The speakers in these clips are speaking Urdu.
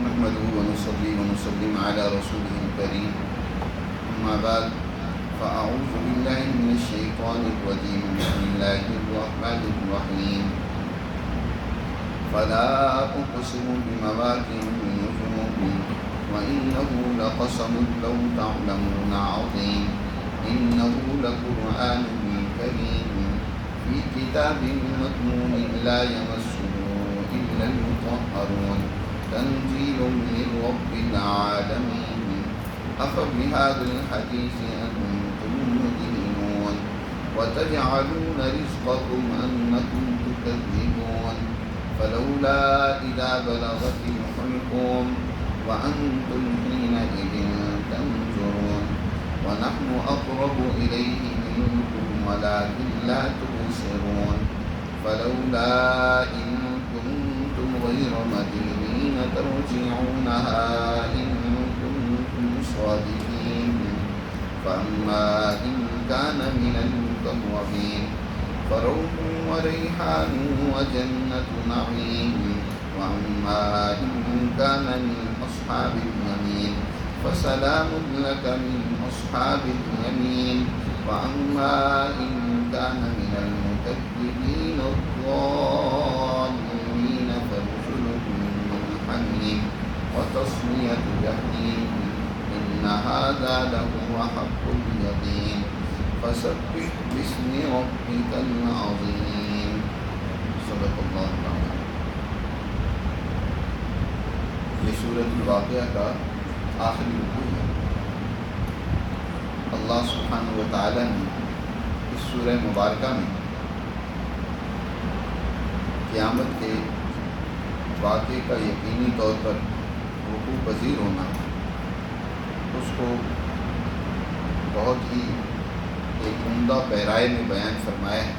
نحمده ونصلي ونسلم على رسوله الكريم أما بعد فأعوذ بالله من الشيطان الرجيم بسم الله الرحمن الرحيم فلا أقسم بمواقع النجوم وإنه لقسم لو تعلمون عظيم إنه لقرآن كريم في كتاب مكنون لا يمسه إلا المطهرون تنزيل من رب العالمين أفبهذا الحديث أنتم مدهنون وتجعلون رزقكم أنكم تكذبون فلولا إذا بلغت الحلقوم وأنتم حينئذ تنظرون ونحن أقرب إليه منكم ولكن لا تبصرون فلولا إن كنتم غير مدينين ترجعونها إن كنتم صادقين فأما إن كان من المقربين فروح وريحان وجنة نعيم وأما إن كان من أصحاب اليمين فسلام لك من أصحاب اليمين وأما إن كان من المكذبين الضالين فرسل من حميم وتصلية جحيم إن هذا لهو حق اليقين فسبح باسم ربك العظيم صدق اللہ العظیم۔ یہ سورۃ الواقعہ کا آخری رکوع ہے۔ اللہ سبحانہ و تعالیٰ نے اس سورہ مبارکہ میں قیامت کے واقعے کا یقینی طور پر وقوع پذیر ہونا اس کو بہت ہی ایک عمدہ پیرائے میں بیان فرمایا ہے،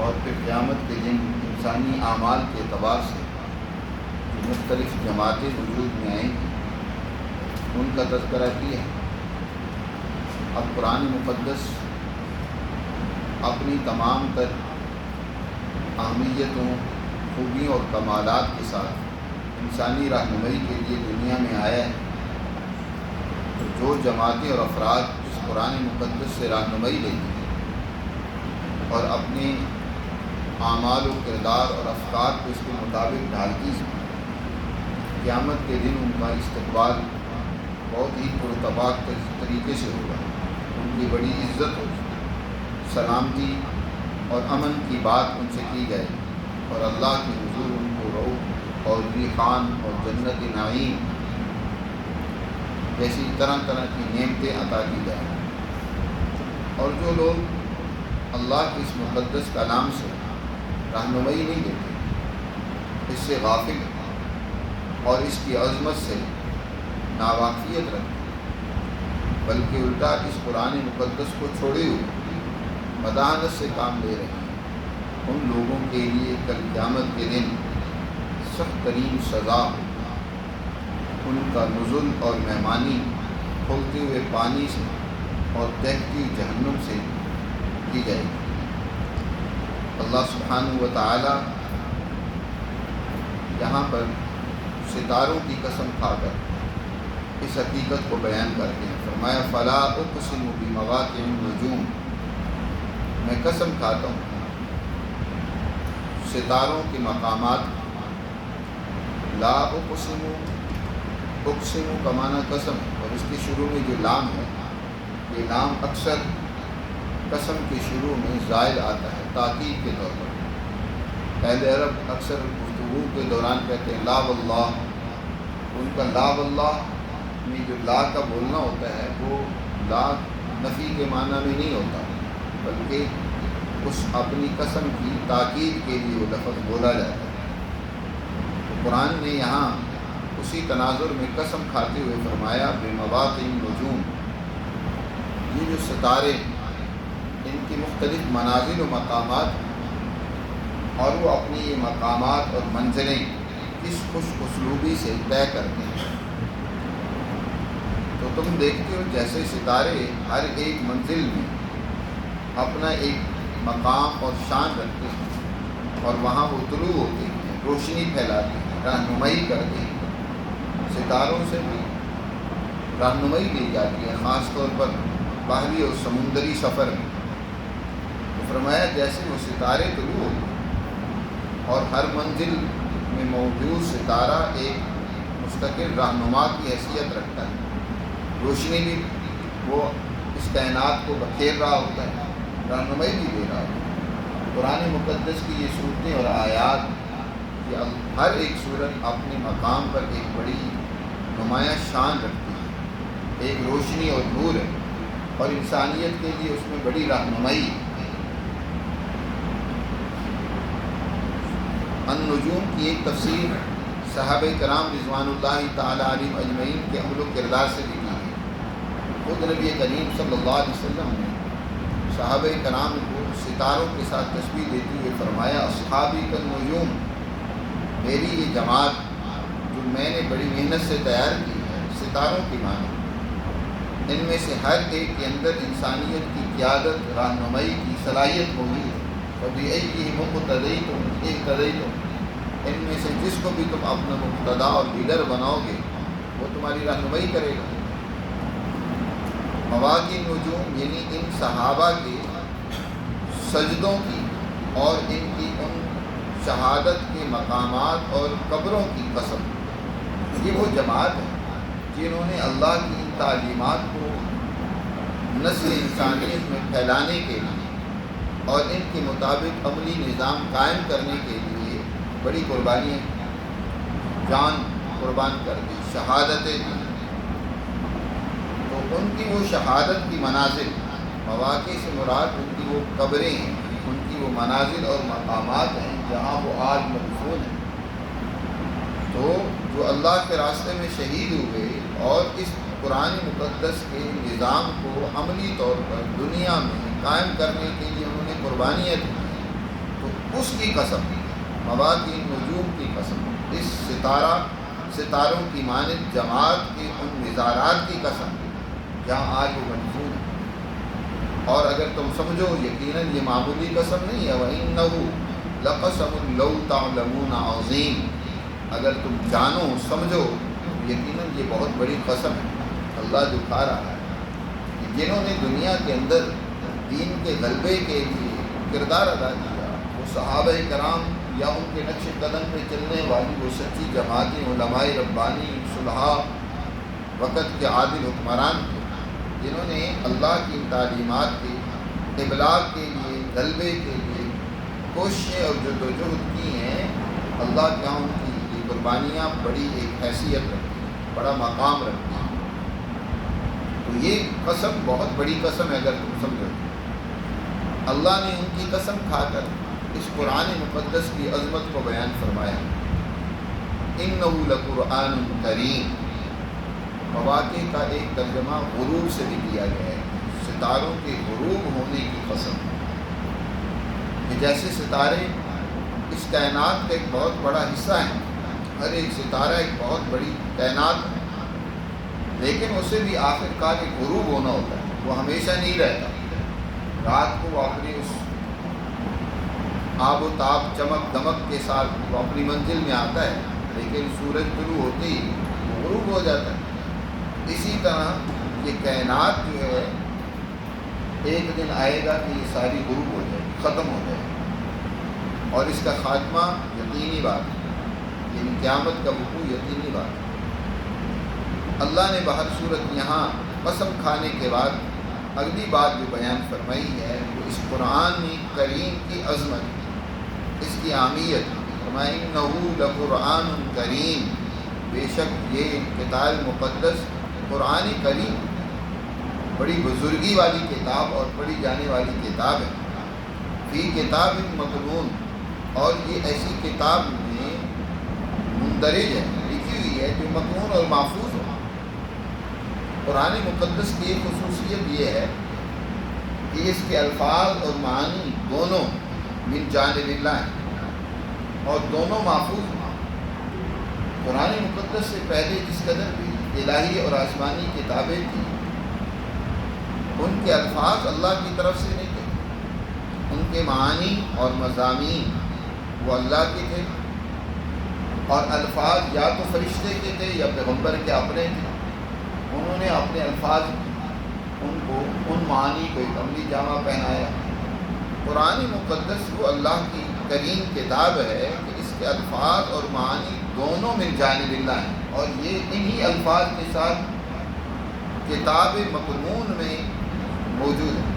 اور پھر قیامت کے دن انسانی اعمال کے اعتبار سے جو مختلف جماعتیں وجود میں آئیں گی ان کا تذکرہ کیا ہے۔ اب قرآن مقدس اپنی تمام تر اہمیتوں، خوبیوں اور کمالات کے ساتھ انسانی رہنمائی کے لیے دنیا میں آیا ہے، تو جو جماعتیں اور افراد اس قرآن مقدس سے رہنمائی لیتی ہیں اور اپنے اعمال و کردار اور افکار کو اس کے مطابق ڈھالتی ہیں، قیامت کے دن ان کا استقبال بہت ہی پرتباک طریقے سے ہوگا، ان کی بڑی عزت ہوگی، سلامتی اور امن کی بات ان سے کی جائے اور اللہ کے حضور ان کو روح اور ریحان اور جنت نعیم جیسی طرح طرح کی نعمتیں عطا کی جائیں۔ اور جو لوگ اللہ کے اس مقدس کلام سے رہنمائی نہیں دیتے، اس سے غافل اور اس کی عظمت سے ناواقفیت رکھتے، بلکہ الٹا اس قرآن مقدس کو چھوڑے ہوئے مداحنت سے کام لے رہے ہیں، ان لوگوں کے لیے کل قیامت کے دن سخت ترین سزا ان کا نزل اور مہمانی کھولتے ہوئے پانی سے اور دہتی جہنم سے کی جائے گی۔ اللہ سبحانہ و تعالی یہاں پر ستاروں کی قسم کھا کر اس حقیقت کو بیان کرتے ہیں۔ فرمایا فلا اقسم بمواقع النجوم، میں قسم کھاتا ہوں ستاروں کے مقامات۔ لا اقسم، اقسم کا معنی قسم، اور اس کے شروع میں جو لام ہے، یہ لام اکثر قسم کے شروع میں زائد آتا ہے تاکید کے طور پر۔ اہل عرب اکثر گفتگو کے دوران کہتے ہیں لا واللہ، ان کا لا واللہ میں جو لا کا بولنا ہوتا ہے وہ لا نفی کے معنی میں نہیں ہوتا، بلکہ اس اپنی قسم کی تاکید کے لیے وہ لفظ بولا جاتا ہے۔ تو قرآن نے یہاں اسی تناظر میں قسم کھاتے ہوئے فرمایا بمواقع النجوم، یہ جو ستارے ان کی مختلف منازل و مقامات، اور وہ اپنی یہ مقامات اور منزلیں کس خوش اسلوبی سے طے کرتے ہیں۔ تو تم دیکھتے ہو جیسے ستارے ہر ایک منزل میں اپنا ایک مقام اور شان رکھتے ہیں، اور وہاں وہ طلوع ہوتے ہیں، روشنی پھیلاتے ہیں، رہنمائی کرتے ہیں، ستاروں سے بھی رہنمائی دی جاتی ہے، خاص طور پر بحری اور سمندری سفر میں۔ تو فرمایا جیسے وہ ستارے طلوع ہوتے ہیں اور ہر منزل میں موجود ستارہ ایک مستقل رہنما کی حیثیت رکھتا ہے، روشنی بھی وہ اس کائنات کو بکھیر رہا ہوتا ہے، رہنمائی بھی دے رہا ہوتا ہے۔ قرآن مقدس کی یہ صورتیں اور آیات، یہ ہر ایک صورت اپنے مقام پر ایک بڑی نمایاں شان رکھتی ہے، ایک روشنی اور نور ہے، اور انسانیت کے لیے اس میں بڑی رہنمائی۔ النجوم کی ایک تفسیر صحابہ کرام رضوان اللہ تعالی علیہم اجمعین کے عمل و کردار سے لکھی ہے۔ خود نبی کریم صلی اللہ علیہ وسلم نے صحابہ کرام کو ستاروں کے ساتھ تشبیہ دیتے ہوئے فرمایا، اصحابی کالنجوم، میری یہ جماعت جو میں نے بڑی محنت سے تیار کی ہے، ستاروں کی مانند، ان میں سے ہر ایک کے اندر انسانیت کی قیادت، رہنمائی کی صلاحیت موجود ہے۔ فَبِأَيِّهِمْ اقْتَدَيْتُمْ اهْتَدَيْتُمْ، ان میں سے جس کو بھی تم اپنا مقتدا اور لیڈر بناؤ گے وہ تمہاری رہنمائی کرے گا۔ مواقع نجوم یعنی ان صحابہ کے سجدوں کی اور ان کی ان شہادت کے مقامات اور قبروں کی قسم، یہ وہ جماعت ہے جنہوں نے اللہ کی ان تعلیمات کو نسل انسانیت میں پھیلانے کے لیے اور ان کے مطابق عملی نظام قائم کرنے کے لیے بڑی قربانیاں، جان قربان کر دی، شہادتیں دی۔ تو ان کی وہ شہادت کی منازل، مواقع سے مراد ان کی وہ قبریں ہیں، ان کی وہ منازل اور مقامات ہیں جہاں وہ آج مدفون ہیں۔ تو جو اللہ کے راستے میں شہید ہوئے اور اس قرآن مقدس کے نظام کو عملی طور پر دنیا میں قائم کرنے کے لیے انہوں نے قربانیاں دی، تو اس کی قسم، مواقع نجوم کی قسم، اس ستاروں کی مانند جماعت کے ان مزارات کی قسم جہاں آج وہ مدفون ہے۔ اور اگر تم سمجھو، یقیناً یہ معمولی قسم نہیں ہے، وَإِنَّهُ لَقَسَمٌ لَوْ تَعْلَمُونَ عَظِيمٌ، اگر تم جانو سمجھو یقیناً یہ بہت بڑی قسم ہے۔ اللہ دکھا رہا ہے کہ جنہوں نے دنیا کے اندر دین کے غلبے کے لیے کردار ادا کیا، وہ صحابہ کرام یا ان کے نقش قدم پہ چلنے والی وہ سچی جماعتیں، علماء ربانی، صلحاء، وقت کے عادل حکمران تھے، جنہوں نے اللہ کی تعلیمات کے ابلاغ کے لیے، غلبے کے لیے کوششیں اور جدوجہد کی ہیں۔ اللہ کے ہاں ان کی یہ قربانیاں بڑی ایک حیثیت رکھتی ہیں، بڑا مقام رکھتی ہیں۔ تو یہ قسم بہت بڑی قسم ہے اگر تم سمجھو۔ اللہ نے ان کی قسم کھا کر اس قرآن مقدس کی عظمت کو بیان فرمایا، اِنَّهُ لَقُرْآنٌ کریم۔ مواقع کا ایک ترجمہ غروب سے بھی کیا گیا ہے، ستاروں کے غروب ہونے کی قسم، کہ جیسے ستارے اس کائنات کا ایک بہت بڑا حصہ ہیں، ہر ایک ستارہ ایک بہت بڑی کائنات ہے، لیکن اسے بھی آخر کار ایک غروب ہونا ہوتا ہے، وہ ہمیشہ نہیں رہتا۔ رات کو وہ اپنی اس آب و تاب، چمک دمک کے ساتھ وہ اپنی منزل میں آتا ہے، لیکن سورج طلوع ہوتے ہی وہ غروب ہو جاتا ہے۔ اسی طرح یہ کائنات جو ہے ایک دن آئے گا کہ یہ ساری غروب ہو جائے، ختم ہو جائے، اور اس کا خاتمہ یقینی بات ہے، یعنی قیامت کا وقوع یقینی بات ہے۔ اللہ نے بہر صورت یہاں قسم کھانے کے بعد اگلی بات جو بیان فرمائی ہے وہ اس قرآن کریم کی عظمت، اس کی اہمیت، فرمایا اِنَّهُ لَقُرْآنٌ کریم، بے شک یہ کتاب مقدس قرآن کریم بڑی بزرگی والی کتاب اور پڑھی جانے والی کتاب ہے۔ فی کتاب مکنون، اور یہ ایسی کتاب میں مندرج ہے، لکھی ہوئی ہے جو مکنون اور محفوظ ہو۔ قرآن مقدس کی ایک خصوصیت یہ ہے کہ اس کے الفاظ اور معنی دونوں من جانب اللہ ہیں اور دونوں محفوظ ہیں۔ قرآن مقدس سے پہلے جس قدر بھی الہی اور آسمانی کتابیں تھیں، ان کے الفاظ اللہ کی طرف سے نہیں تھے، ان کے معانی اور مضامین وہ اللہ کے تھے، اور الفاظ یا تو فرشتے کے تھے یا پیغمبر کے اپنے تھے، انہوں نے اپنے الفاظ ان معانی کو ایک عملی جامہ پہنایا۔ قرآن مقدس وہ اللہ کی کریم کتاب ہے کہ اس کے الفاظ اور معانی دونوں من جانب اللہ ہیں، اور یہ انہی الفاظ کے ساتھ کتاب مکنون میں موجود ہے۔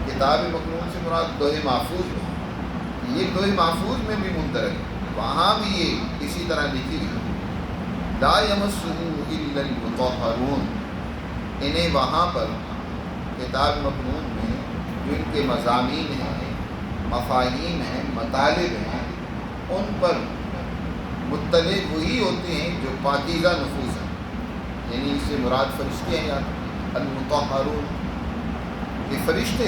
کتاب مکنون سے مراد لوح محفوظ ہے، یہ لوح محفوظ میں بھی مندرج ہے، وہاں بھی یہ اسی طرح لکھی ہوئی ہے، لا یمسہ الا المطہرون۔ انہیں وہاں پر کتاب مکنون میں جو ان کے مضامین ہیں، مفاہیم ہیں، مطالب ہیں، ان پر مطلع وہی ہوتے ہیں جو پاکیزہ نفوس ہیں، یعنی اس سے مراد فرشتے ہیں یا المطہرون، یہ فرشتے،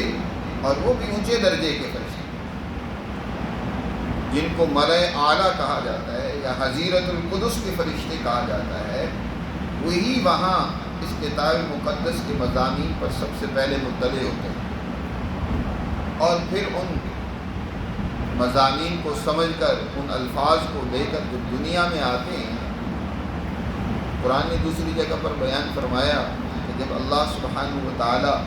اور وہ بھی اونچے درجے کے فرشتے جن کو ملائے اعلیٰ کہا جاتا ہے یا حضیرت القدس کے فرشتے کہا جاتا ہے، وہی وہاں اس کتاب مقدس کے مضامین پر سب سے پہلے مطلع ہوتے ہیں، اور پھر ان مضامین کو سمجھ کر ان الفاظ کو لے کر جب دنیا میں آتے ہیں۔ قرآن نے دوسری جگہ پر بیان فرمایا کہ جب اللہ سبحانہ و تعالیٰ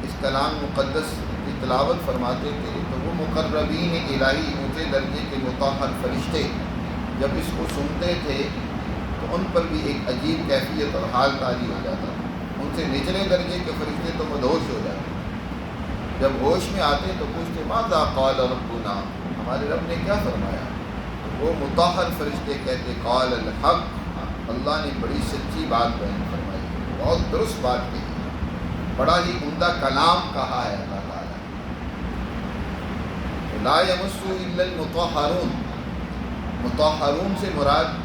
اس کلام مقدس کی تلاوت فرماتے تھے تو وہ مقربین الہی اونچے درجے کے مطہر فرشتے جب اس کو سنتے تھے تو ان پر بھی ایک عجیب کیفیت اور حال طاری ہو جاتا، ان سے نچلے درجے کے فرشتے تو مدہوش ہو جاتے، جب ہوش میں آتے تو پوچھتے ماذا قال ربنا، ہمارے رب نے کیا فرمایا؟ وہ مطہر فرشتے کہتے قال الحق، اللہ نے بڑی سچی بات بیان فرمائی، بہت درست بات کہی، بڑا ہی عمدہ کلام کہا ہے اللہ تعالیٰ۔ لا یمسہ الا المطہرون، مطہرون سے مراد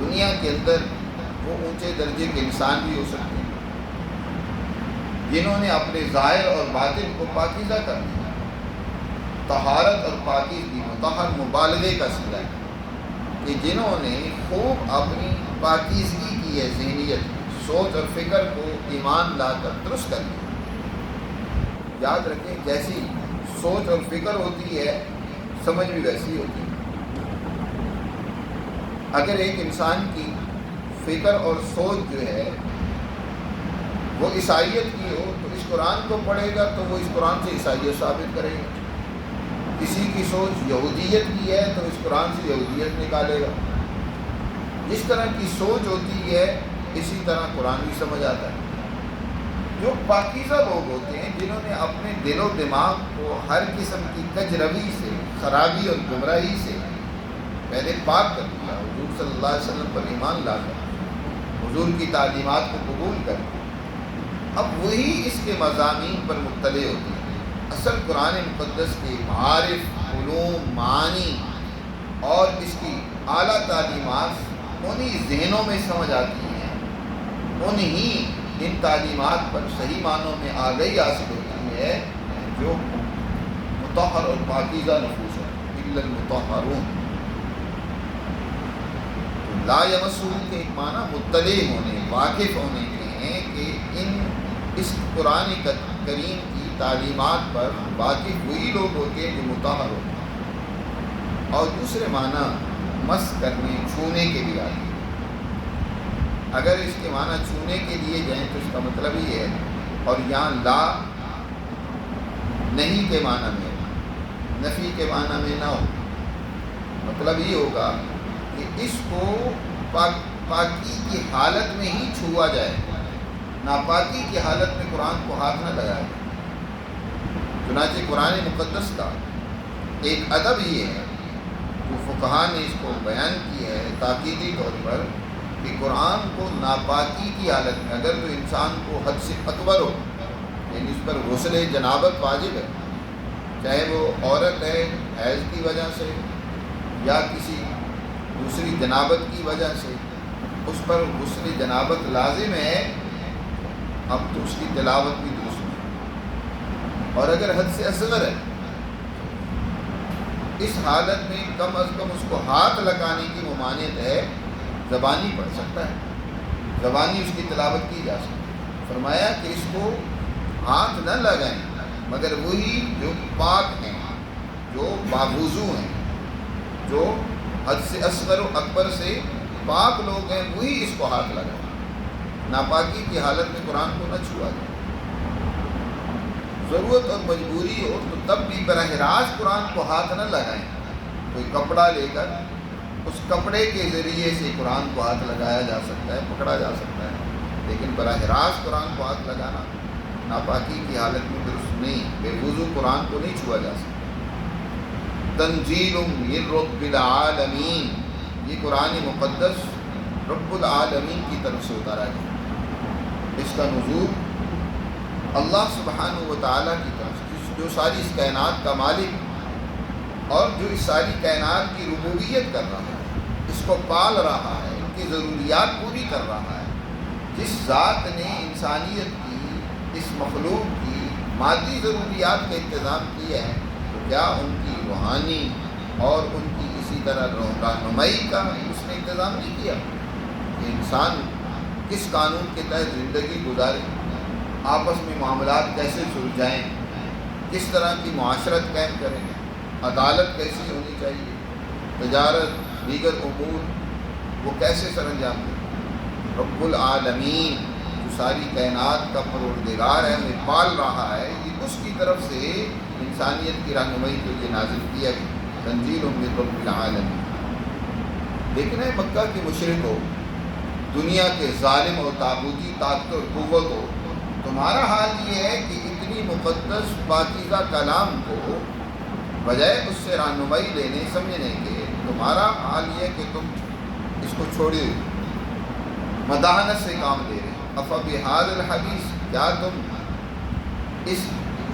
دنیا کے اندر وہ اونچے درجے کے انسان بھی ہو سکتے ہیں جنہوں نے اپنے ظاہر اور باطن کو پاکیزہ کر دیا۔ طہارت اور پاکیزگی، مطہر مبالغے کا صیغہ ہے کہ جنہوں نے خوب اپنی پاکیزگی کی ہے، ذہنیت، سوچ اور فکر کو ایمان لا کر درست کر لیا۔ یاد رکھیں جیسی سوچ اور فکر ہوتی ہے سمجھ بھی ویسی ہوتی ہے۔ اگر ایک انسان کی فکر اور سوچ جو ہے وہ عیسائیت کی ہو تو اس قرآن کو پڑھے گا تو وہ اس قرآن سے عیسائیت ثابت کرے گا، کسی کی سوچ یہودیت کی ہے تو اس قرآن سے یہودیت نکالے گا۔ جس طرح کی سوچ ہوتی ہے اسی طرح قرآن بھی سمجھ آتا ہے۔ جو پاکیزہ لوگ ہوتے ہیں جنہوں نے اپنے دل و دماغ کو ہر قسم کی کج روی سے، خرابی اور گمراہی سے پہلے پاک کر دیا، حضور صلی اللہ علیہ وسلم پر ایمان لا کر، حضور کی تعلیمات کو قبول کر، اب وہی اس کے مضامین پر مطلع ہوتے ہیں۔ اصل قرآن مقدس کے معارف، علوم، معانی اور اس کی اعلیٰ تعلیمات انہی ذہنوں میں سمجھ آتی ہیں، انہی ان تعلیمات پر صحیح معنوں میں آگہی حاصل ہوتی ہے جو مطہر اور پاکیزہ نفوس ہے، الا المطہرون۔ لا یمسہ کے ایک معنی مطلع ہونے، واقف ہونے کے ہیں کہ اس قرآن کریم کی تعلیمات پر واقف وہی لوگ ہوتے ہیں جو مطہر ہوتے ہیں، اور دوسرے معنی مس کرنے، چھونے کے لیے آتے ہیں۔ اگر اس کے معنی چھونے کے لیے جائیں تو اس کا مطلب یہ ہے، اور یہاں لا نہیں کے معنی میں، نفی کے معنی میں نہ ہو، مطلب یہ ہوگا کہ اس کو پاکی کی حالت میں ہی چھوا جائے، ناپاکی کی حالت میں قرآن کو ہاتھ نہ لگائے۔ چنانچہ قرآن مقدس کا ایک ادب یہ ہے، جو فقہا نے اس کو بیان کیا ہے تاکیدی طور پر، کہ قرآن کو ناپاکی کی حالت میں اگر تو انسان کو حد سے اکبر ہو، یعنی اس پر غسل جنابت واجب ہے، چاہے وہ عورت ہے حیض کی وجہ سے یا کسی دوسری جنابت کی وجہ سے، اس پر غسل جنابت لازم ہے، اب تو اس کی تلاوت بھی درست ہے۔ اور اگر حد سے اصغر ہے، اس حالت میں کم از کم اس کو ہاتھ لگانے کی ممانعت ہے، زبانی پڑھ سکتا ہے، زبانی اس کی تلاوت کی جا سکتی ہے۔ فرمایا کہ اس کو ہاتھ نہ لگائیں مگر وہی جو پاک ہیں، جو باوضو ہیں، جو حد سے اصغر و اکبر سے پاک لوگ ہیں وہی اس کو ہاتھ لگائیں، ناپاکی کی حالت میں قرآن کو نہ چھوا جائے۔ ضرورت اور مجبوری ہو تو تب بھی براہ راست قرآن کو ہاتھ نہ لگائیں، کوئی کپڑا لے کر اس کپڑے کے ذریعے سے قرآن کو ہاتھ لگایا جا سکتا ہے، پکڑا جا سکتا ہے، لیکن براہ راست قرآن کو ہاتھ لگانا ناپاکی کی حالت میں درست نہیں، بے وضو قرآن کو نہیں چھوا جا سکتا۔ تنزیل من رب العالمین، یہ قرآن مقدس رب العالمین کی طرف سے اتارا گیا، اس کا نزول اللہ سبحانہ و تعالیٰ کی طرف سے، جو ساری اس کائنات کا مالک اور جو اس ساری کائنات کی ربوبیت کر رہا ہے، اس کو پال رہا ہے، ان کی ضروریات پوری کر رہا ہے، جس ذات نے انسانیت کی، اس مخلوق کی مادی ضروریات کا انتظام کیا ہے، تو کیا ان کی روحانی اور ان کی اسی طرح رہنمائی کا اس نے انتظام نہیں کیا کہ انسان کس قانون کے تحت زندگی گزارے، آپس میں معاملات کیسے سلجھائیں، کس طرح کی معاشرت قائم کریں، عدالت کیسی ہونی چاہیے، تجارت، دیگر امور وہ کیسے سر انجام دیں۔ رب العالمین جو ساری کائنات کا پروردگار ہے، ہمیں پال رہا ہے، یہ اس کی طرف سے انسانیت کی رہنمائی کے لیے نازل کیا گیا، تنزیل من رب العالمین۔ دیکھنا ہے مکہ کے مشرکوں، دنیا کے ظالم اور تاغوتی طاقت اور قوت ہو، تمہارا حال یہ ہے کہ اتنی مقدس پاکیزہ کلام کو بجائے اس سے رہنمائی لینے سمجھنے کے، تمہارا حال یہ ہے کہ تم اس کو چھوڑے مداحنت سے کام لے رہے۔ افبہذا الحدیث، کیا تم اس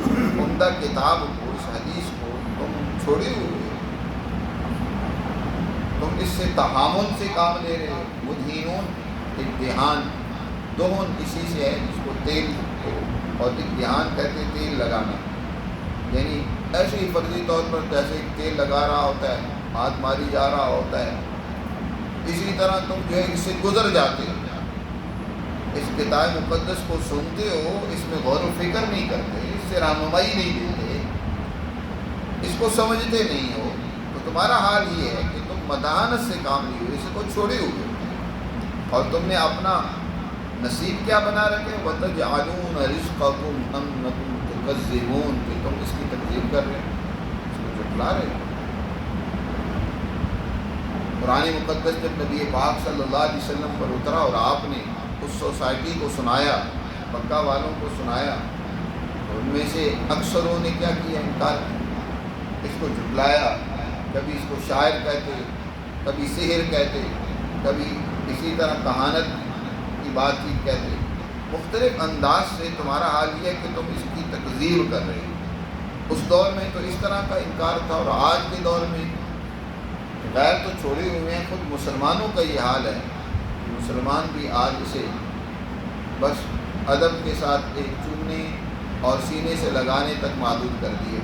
عمدہ کتاب کو، اس حدیث کو تم چھوڑے ہوئے، تم اس سے تحامل سے کام لے رہے ہو۔ مدہینون، امتحان، دہن اسی سے ہے جس کو تیل اور امتحان کہتے ہیں، تیل لگانا، یعنی ایسے ہی فرضی طور پر جیسے تیل لگا رہا ہوتا ہے، ہاتھ ماری جا رہا ہوتا ہے، اسی طرح تم جو ہے اس سے گزر جاتے ہو، اس کتاب مقدس کو سنتے ہو، اس میں غور و فکر نہیں کرتے، اس سے رہنمائی نہیں دیتے، اس کو سمجھتے نہیں ہو، تو تمہارا حال یہ ہے کہ تم مداحنت سے کام لیے ہوئے، اس کو چھوڑے ہوئے، اور تم نے اپنا نصیب کیا بنا رکھے، وَتَجْعَلُونَ رِزْقَكُمْ أَنَّكُمْ تُكَذِّبُونَ، کہ تم اس کی تکذیب کر رہے ہو، اس کو جھٹلا رہے ہو۔ قرآن مقدس جب نبی پاک صلی اللہ علیہ وسلم پر اترا اور آپ نے اس سوسائٹی کو سنایا، مکہ والوں کو سنایا، تو ان میں سے اکثروں نے کیا کیا، انکار کیا، اس کو جھٹلایا، کبھی اس کو شاعر کہتے، کبھی سحر کہتے، کبھی اسی طرح کہانت کی بات چیت کہتے، مختلف انداز سے تمہارا حال یہ ہے کہ تم اس کی تکذیب کر رہے ہو۔ اس دور میں تو اس طرح کا انکار تھا، اور آج کے دور میں غیر تو چھوڑے ہوئے ہیں، خود مسلمانوں کا یہ حال ہے، مسلمان بھی آج اسے بس ادب کے ساتھ ایک چومنے اور سینے سے لگانے تک محدود کر دیے،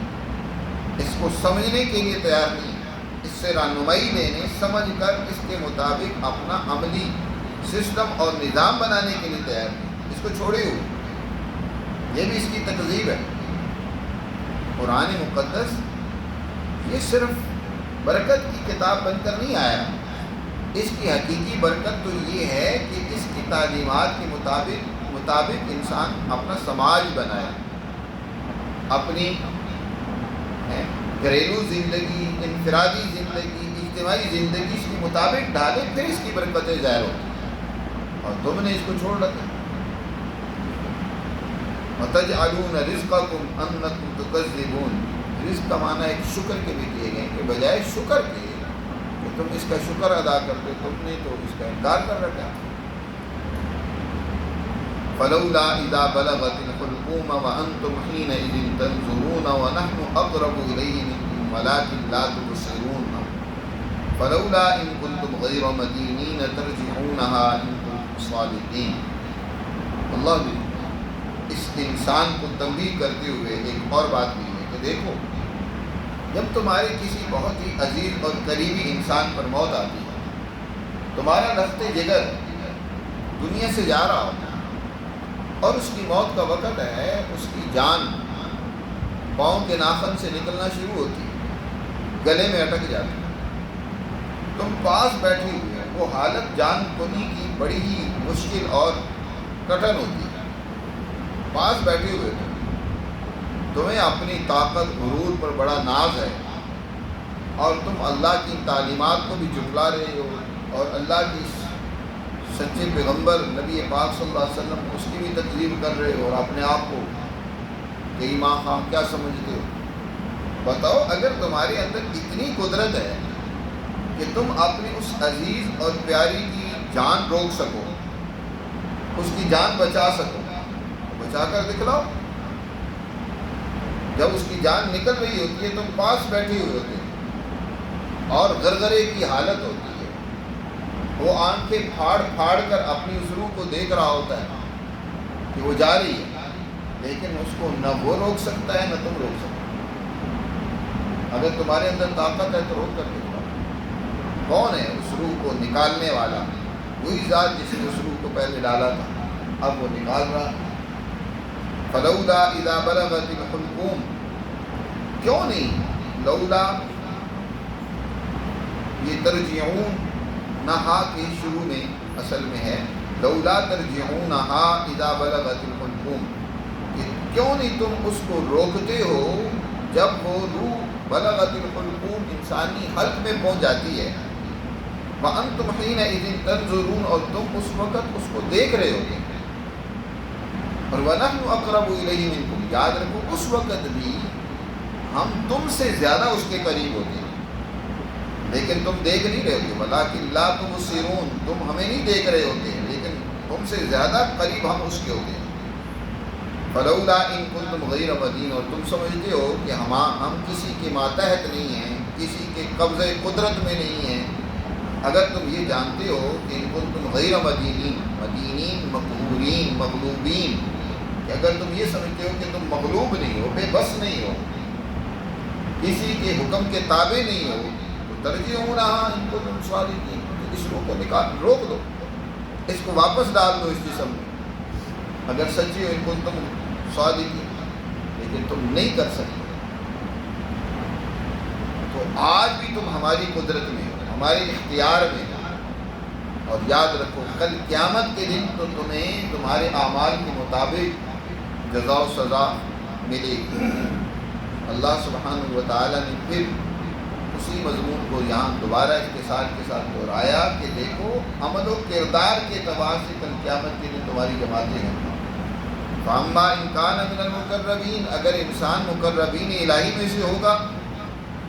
اس کو سمجھنے کے لیے تیار نہیں، اس سے رہنمائی لینے، سمجھ کر اس کے مطابق اپنا عملی سسٹم اور نظام بنانے کے لیے تیار نہیں، اس کو چھوڑے ہوئے، یہ بھی اس کی تکذیب ہے۔ قرآن مقدس یہ صرف برکت کی کتاب بن کر نہیں آیا، اس کی حقیقی برکت تو یہ ہے کہ اس کی تعلیمات کے مطابق انسان اپنا سماج بنائے، اپنی گھریلو زندگی، انفرادی زندگی، اجتماعی زندگی اس کے مطابق ڈھالے، پھر اس کی برکتیں ظاہر ہوتی ہیں، اور تم نے اس کو چھوڑ رکھا۔ وَتَجْعَلُونَ رِزْقَكُمْ أَنَّكُمْ تُكَذِّبُونَ، رزق کا معنی ایک شکر کے بھی دیے گئے کہ بجائے شکر کے کہ تم اس کا شکر ادا کرتے، تم نے تو اس کا انکار کر رکھا۔ فلولا اذا بلغت الحلقوم وانتم حينئذ تنظرون ونحن اقرب اليه منكم ولكن لا تبصرون فلولا ان كنتم غير مدينين ترجعونها ان كنتم صادقين۔ اللہ بھی اس انسان کو تنبیہ کرتے ہوئے ایک اور بات بھی ہے کہ دیکھو، جب تمہارے کسی بہت ہی عزیز اور قریبی انسان پر موت آتی ہے، تمہارا لخت جگر دنیا سے جا رہا ہوتا ہے اور اس کی موت کا وقت ہے، اس کی جان پاؤں کے ناخن سے نکلنا شروع ہوتی ہے، گلے میں اٹک جاتی ہے، تم پاس بیٹھے ہوئے، وہ حالت جان کنی کی بڑی ہی مشکل اور کٹھن ہوتی ہے۔ پاس بیٹھے ہوئے تمہیں اپنی طاقت غرور پر بڑا ناز ہے، اور تم اللہ کی تعلیمات کو بھی جھٹلا رہے ہو، اور اللہ کی سچے پیغمبر نبی پاک صلی اللہ علیہ وسلم اس کی بھی تکذیب کر رہے ہو، اور اپنے آپ کو کہ ایمان خام کیا سمجھتے ہو؟ بتاؤ، اگر تمہارے اندر اتنی قدرت ہے کہ تم اپنی اس عزیز اور پیاری کی جان روک سکو، اس کی جان بچا سکو، بچا کر دکھلاؤ۔ جب اس کی جان نکل رہی ہوتی ہے تم پاس بیٹھے ہوئے ہوتے ہیں اور غرغرے کی حالت ہوتی ہے، وہ آنکھیں پھاڑ پھاڑ کر اپنی اس روح کو دیکھ رہا ہوتا ہے کہ وہ جا رہی ہے، لیکن اس کو نہ وہ روک سکتا ہے نہ تم روک سکتے۔ اگر تمہارے اندر طاقت ہے تو روک کر دکھاؤ۔ کون ہے اس روح کو نکالنے والا؟ وہی ذات جس نے اس روح کو پہلے ڈالا تھا، اب وہ نکال رہا۔ فلولا اذا بلغت الحلقوم، کیوں نہیں؟ لولا یہ ترجعون نہا کے شروع میں اصل میں ہے، لولا ترجعونہا اذا بلغت الحلقوم، کہ کیوں نہیں تم اس کو روکتے ہو جب وہ روح بلغت الحلقوم انسانی حلق میں پہنچ جاتی ہے، وَأَنْتُمْ حِينَئِذٍ تَنْظُرُونَ، اور تم اس وقت اس کو دیکھ رہے ہوگے، اور وَنَحْنُ أَقْرَبُ إِلَيْهِ مِنْكُمْ، یاد رکھو اس وقت بھی ہم تم سے زیادہ اس کے قریب ہوتے ہیں، لیکن تم دیکھ نہیں رہے ہوتے، وَلَٰكِن لَا تُبْصِرُونَ، تم ہمیں نہیں دیکھ رہے ہوتے ہیں، لیکن تم سے زیادہ قریب ہم اس کے ہوتے ہیں۔ فَلَوْلَا إِن كُنتُمْ غَيْرَ مَدِينٍ، اور تم سمجھتے ہو کہ ہم کسی کے ماتحت نہیں ہیں، کسی کے قبضۂ قدرت میں نہیں ہیں، اگر تم یہ جانتے ہو کہ ان کنتم غیر مدینین، مدینین مقہورین مغلوبین، کہ اگر تم یہ سمجھتے ہو کہ تم مغلوب نہیں ہو، بے بس نہیں ہو، کسی کے حکم کے تابع نہیں ہو، تو ترجعونہا ان کنتم صادقین، اس روح کو نکال روک دو، اس کو واپس ڈال دو اس جسم میں، اگر سچی ہو ان کنتم صادقین، لیکن تم نہیں کر سکتے۔ تو آج بھی تم ہماری قدرت میں ہو، ہمارے اختیار میں ہو، اور یاد رکھو کل قیامت کے دن تو تمہیں تمہارے اعمال کے مطابق جزا و سزا ملے گی۔ اللہ سبحانہ و تعالیٰ نے پھر اسی مضمون کو یہاں دوبارہ اختصار کے ساتھ دہرایا کہ دیکھو عمل و کردار کے اعتبار سے کل قیامت کے دن تمہاری جماعتیں ہیں۔ فَأَمَّا إِن كَانَ مِنَ الْمُقَرَّبِينَ، اگر انسان مقربین الہی میں سے ہوگا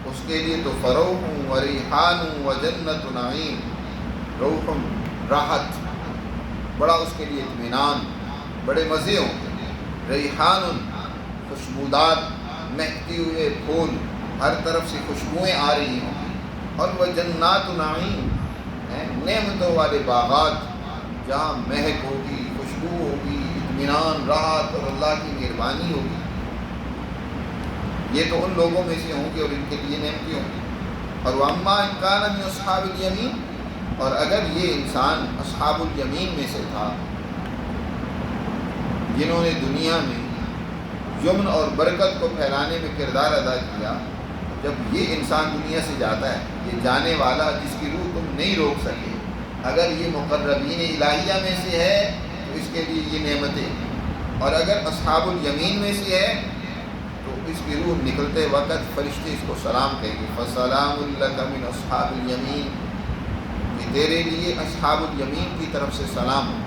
اس کے لیے تو فروح و ریحان و جنت نعیم، روح راحت، بڑا اس کے لیے اطمینان، بڑے مزے ہوں گے، ریحان خوشبودار مہکتے ہوئے پھول، ہر طرف سے خوشبوئیں آ رہی ہوں، اور وہ جنات نعیم، نعمتوں والے باغات جہاں مہک ہوگی، خوشبو ہوگی، اطمینان، راحت اور اللہ کی مہربانی ہوگی۔ یہ تو ان لوگوں میں سے ہوں گے اور ان کے لیے نعمتیں ہوں گی۔ اور وَأَمَّا إِن كَانَ مِنْ أَصْحَابِ الْيَمِينَ، اور اگر یہ انسان اصحاب الیمین میں سے تھا جنہوں نے دنیا میں یمن اور برکت کو پھیلانے میں کردار ادا کیا، جب یہ انسان دنیا سے جاتا ہے، یہ جانے والا جس کی روح تم نہیں روک سکے، اگر یہ مقربین الہیہ میں سے ہے تو اس کے لیے یہ نعمتیں، اور اگر اصحاب الیمین میں سے ہے تو اس کی روح نکلتے وقت فرشتے اس کو سلام کہیں گے، فَسَلَامٌ لَكَ مِنْ أَصْحَابِ الْيَمِينَ، کہ تیرے لیے اصحاب الیمین کی طرف سے سلام ہو۔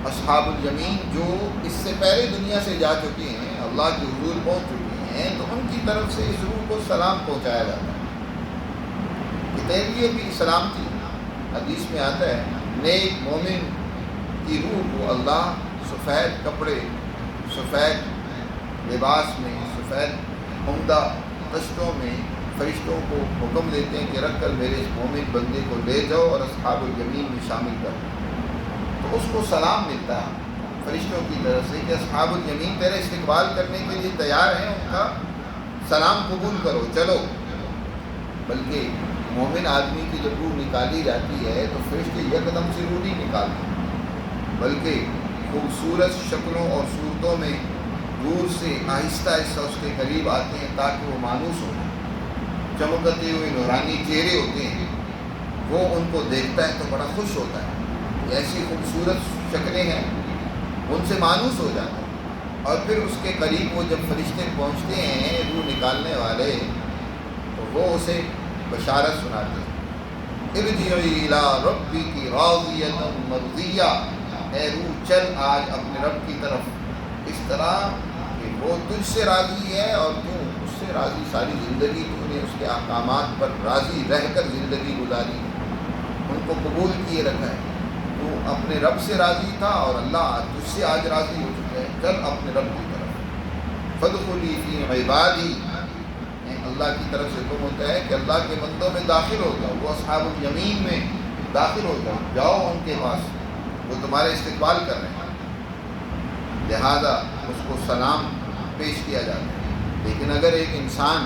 اصحاب الیمین جو اس سے پہلے دنیا سے جا چکے ہیں، اللہ کے حضور پہنچ چکے ہیں، تو ان کی طرف سے اس روح کو سلام پہنچایا جاتا ہے کہ تیرے لیے بھی سلامتی۔ حدیث میں آتا ہے نیک مومن کی روح کو اللہ سفید کپڑے، سفید لباس میں، سفید عمدہ تشتوں میں فرشتوں کو حکم دیتے ہیں کہ رکھ کر میرے اس مومن بندے کو لے جاؤ اور اصحاب الیمین میں شامل کر دو، تو اس کو سلام ملتا ہے فرشتوں کی طرف سے کہ اصحاب الیمین تیرا استقبال کرنے کے لیے تیار ہیں، ان کا سلام قبول کرو، چلو۔ بلکہ مومن آدمی کی جب روح نکالی جاتی ہے تو فرشتے یکدم سے روح نہیں نکالتے، بلکہ خوبصورت شکلوں اور صورتوں میں دور سے آہستہ آہستہ اس کے قریب آتے ہیں تاکہ وہ مانوس ہو، چمکتے ہوئے نورانی چہرے ہوتے ہیں، وہ ان کو دیکھتا ہے تو بڑا خوش ہوتا ہے، یہ ایسی خوبصورت شکلیں ہیں، ان سے مانوس ہو جاتا ہے۔ اور پھر اس کے قریب وہ جب فرشتے پہنچتے ہیں روح نکالنے والے، تو وہ اسے بشارت سناتے ہیں، ارجعی الی ربک راضیۃ مرضیہ، اے روح چل آج اپنے رب کی طرف، اس طرح کہ وہ تجھ سے راضی ہے اور تو اس سے راضی، ساری زندگی تو نے اس کے احکامات پر راضی رہ کر زندگی گزاری، ان کو قبول کیے رکھا ہے، تو اپنے رب سے راضی تھا اور اللہ تجھ سے آج راضی ہو چکا ہے، چل اپنے رب کی طرف، فادخلی فی عبادی، اللہ کی طرف سے حکم ہوتا ہے کہ اللہ کے بندوں میں داخل ہو جاؤ، وہ اصحاب الیمین میں داخل ہو جاؤ، جاؤ ان کے پاس، وہ تمہارے استقبال کر رہے ہیں، لہذا اس کو سلام پیش کیا جاتا ہے۔ لیکن اگر ایک انسان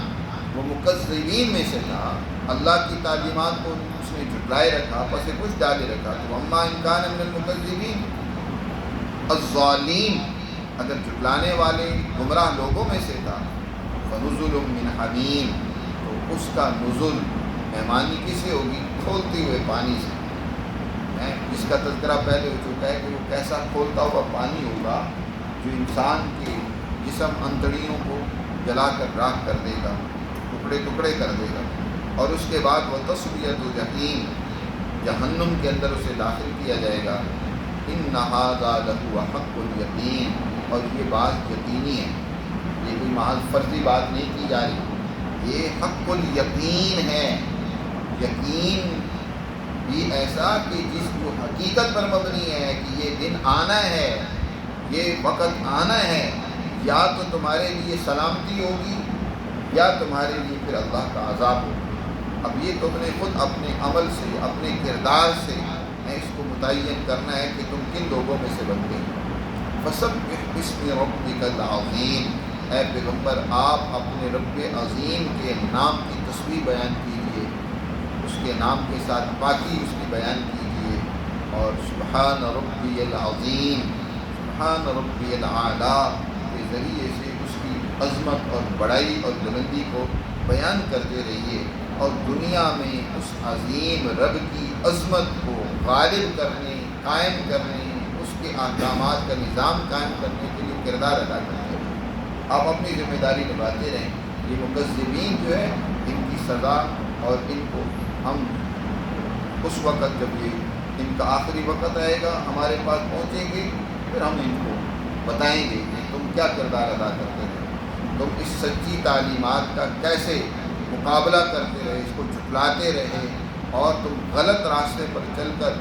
وہ مکذبین میں سے تھا، اللہ کی تعلیمات کو اس نے جھٹلائے رکھا، پس کچھ ڈالے رکھا، تو اما ان کان من المکذبین الضالین، اگر جھٹلانے والے گمراہ لوگوں میں سے تھا، فنزل من حمیم، تو اس کا نزل مہمانی کس سے ہوگی؟ کھولتے ہوئے پانی سے، جس کا تذکرہ پہلے ہو چکا ہے کہ وہ کیسا کھولتا ہوا پانی ہوگا جو انسان کے جسم انتڑیوں کو جلا کر راکھ کر دے گا، ٹکڑے ٹکڑے کر دے گا، اور اس کے بعد وہ تصویت جحیم، جہنم کے اندر اسے داخل کیا جائے گا۔ ان ھذا لہو حق الیقین، اور یہ بات یقینی ہے، یہ کوئی محض فرضی بات نہیں کی جا رہی، یہ حق الیقین ہے، یقین بھی ایسا کہ جس کو حقیقت پر مبنی ہے کہ یہ دن آنا ہے، یہ وقت آنا ہے، یا تو تمہارے لیے سلامتی ہوگی یا تمہارے لیے پھر اللہ کا عذاب ہوگا۔ اب یہ تم نے خود اپنے عمل سے، اپنے کردار سے اس کو متعین کرنا ہے کہ تم کن لوگوں میں سے بنتے ہیں۔ فسبح باسم ربک العظیم، اے پیغمبر آپ اپنے رب عظیم کے نام کی تسبیح بیان کیجیے، اس کے نام کے ساتھ پاکی اس کی بیان کیجیے، اور سبحان ربی العظیم، سبحان ربی الاعلیٰ کے ذریعے سے اس کی عظمت اور بڑائی اور بلندی کو بیان کرتے رہیے، اور دنیا میں اس عظیم رب کی عظمت کو غالب کرنے، قائم کرنے، اس کے احکامات کا نظام قائم کرنے کے لیے کردار ادا کرتے ہیں۔ آپ اپنی ذمہ داری نبھاتے رہیں۔ یہ مکذبین جو ہے، ان کی سزا، اور ان کو ہم اس وقت جب یہ ان کا آخری وقت آئے گا ہمارے پاس پہنچیں گے، پھر ہم ان کو بتائیں گے کہ تم کیا کردار ادا کرتے رہے، تم اس سچی تعلیمات کا کیسے مقابلہ کرتے رہے، اس کو جھٹلاتے رہے، اور تم غلط راستے پر چل کر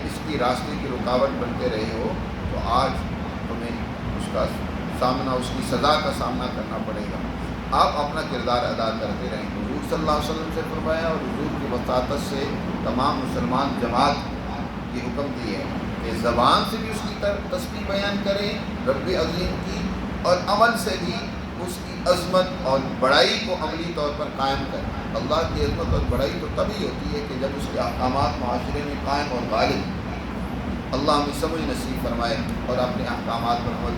اس کی راستے کی رکاوٹ بنتے رہے ہو، تو آج تمہیں اس کا سامنا، اس کی سزا کا سامنا کرنا پڑے گا۔ آپ اپنا کردار ادا کرتے رہیں۔ حضور صلی اللہ علیہ وسلم سے فرمایا، اور حضور کی وساطت سے تمام مسلمان جماعت کی حکم دی ہے کہ زبان سے بھی اس کی تسبیح بیان کریں رب عظیم کی، اور عمل سے بھی اس کی عظمت اور بڑائی کو عملی طور پر قائم کریں۔ اللہ کی عظمت اور بڑائی تو تبھی ہوتی ہے کہ جب اس کے احکامات معاشرے میں قائم اور غالب۔ اللہ ہمیں سمجھ نصیب فرمائے اور اپنے احکامات پر عمل